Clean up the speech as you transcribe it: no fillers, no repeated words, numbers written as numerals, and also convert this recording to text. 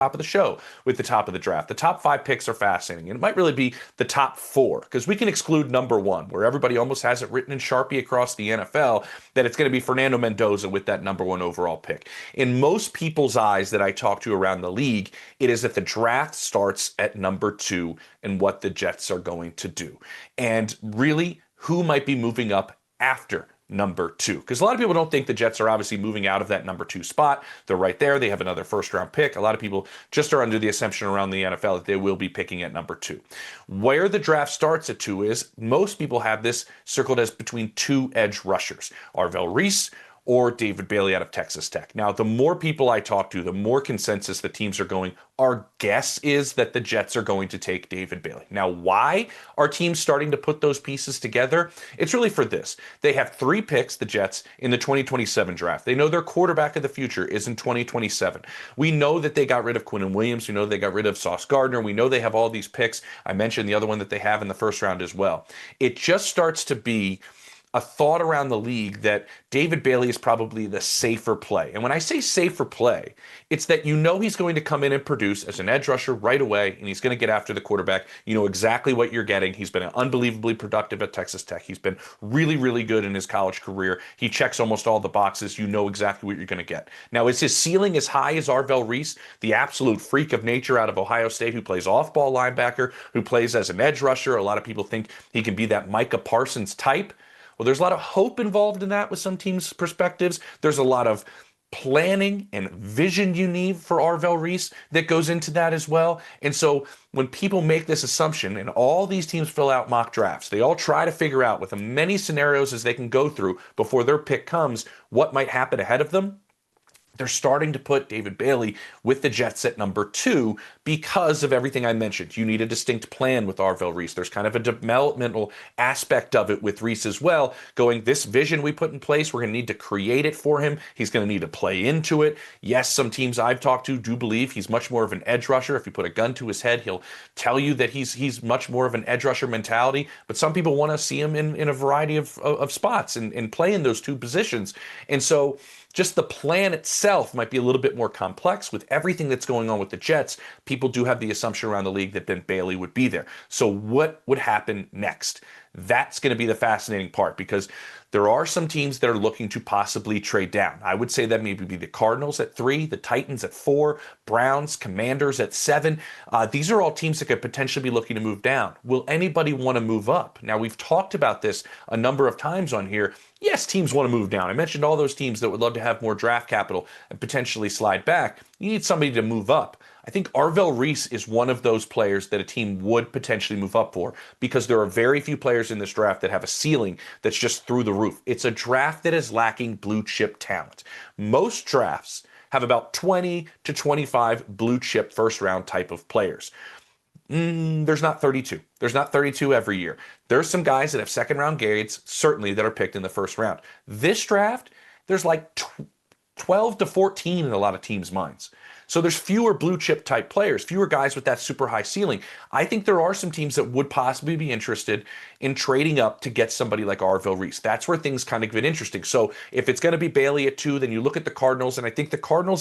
top of the show with the top of the draft. The top 5 picks are fascinating, and it might really be the top 4 because we can exclude number 1, where everybody almost has it written in Sharpie across the NFL that it's going to be Fernando Mendoza with that number 1 overall pick. In most people's eyes that I talk to around the league, it is that the draft starts at number 2 and what the Jets are going to do. And really, who might be moving up after number 2? Because a lot of people don't think the Jets are obviously moving out of that number 2 spot. They're right there. They have another first round pick. A lot of people just are under the assumption around the NFL that they will be picking at number 2. Where the draft starts at 2 is most people have this circled as between 2 edge rushers, Arvell Reese or David Bailey out of Texas Tech. Now, the more people I talk to, the more consensus the teams are going. Our guess is that the Jets are going to take David Bailey. Now, why are teams starting to put those pieces together? It's really for this. They have 3 picks, the Jets, in the 2027 draft. They know their quarterback of the future is in 2027. We know that they got rid of Quinnen Williams. We know they got rid of Sauce Gardner. We know they have all these picks. I mentioned the other one that they have in the first round as well. It just starts to be a thought around the league that David Bailey is probably the safer play. And when I say safer play, it's that you know he's going to come in and produce as an edge rusher right away, and he's going to get after the quarterback. You know exactly what you're getting. He's been unbelievably productive at Texas Tech. He's been really, really good in his college career. He checks almost all the boxes. You know exactly what you're going to get. Now, is his ceiling as high as Arvell Reese, the absolute freak of nature out of Ohio State who plays off-ball linebacker, who plays as an edge rusher? A lot of people think he can be that Micah Parsons type. Well, there's a lot of hope involved in that with some teams' perspectives. There's a lot of planning and vision you need for Arvell Reese that goes into that as well. And so when people make this assumption, and all these teams fill out mock drafts, they all try to figure out with as many scenarios as they can go through before their pick comes, what might happen ahead of them. They're starting to put David Bailey with the Jets at number 2 because of everything I mentioned. You need a distinct plan with Arvell Reese. There's kind of a developmental aspect of it with Reese as well, going, this vision we put in place, we're going to need to create it for him. He's going to need to play into it. Yes, some teams I've talked to do believe he's much more of an edge rusher. If you put a gun to his head, he'll tell you that he's much more of an edge rusher mentality. But some people want to see him in a variety of spots and play in those 2 positions. And so just the plan itself might be a little bit more complex with everything that's going on with the Jets. People do have the assumption around the league that Ben Bailey would be there. So what would happen next? That's going to be the fascinating part because there are some teams that are looking to possibly trade down. I would say that maybe be the Cardinals at 3, the Titans at 4, Browns, Commanders at 7. These are all teams that could potentially be looking to move down. Will anybody want to move up? Now, we've talked about this a number of times on here. Yes, teams want to move down. I mentioned all those teams that would love to have more draft capital and potentially slide back. You need somebody to move up. I think Arvell Reese is one of those players that a team would potentially move up for because there are very few players in this draft that have a ceiling that's just through the roof. It's a draft that is lacking blue chip talent. Most drafts have about 20 to 25 blue chip first round type of players. There's not 32. There's not 32 every year. There's some guys that have second round grades, certainly, that are picked in the first round. This draft, there's like 12 to 14 in a lot of teams' minds. So there's fewer blue chip type players, fewer guys with that super high ceiling. I think there are some teams that would possibly be interested in trading up to get somebody like Arvell Reese. That's where things kind of get interesting. So if it's going to be Bailey at 2, then you look at the Cardinals, and I think the Cardinals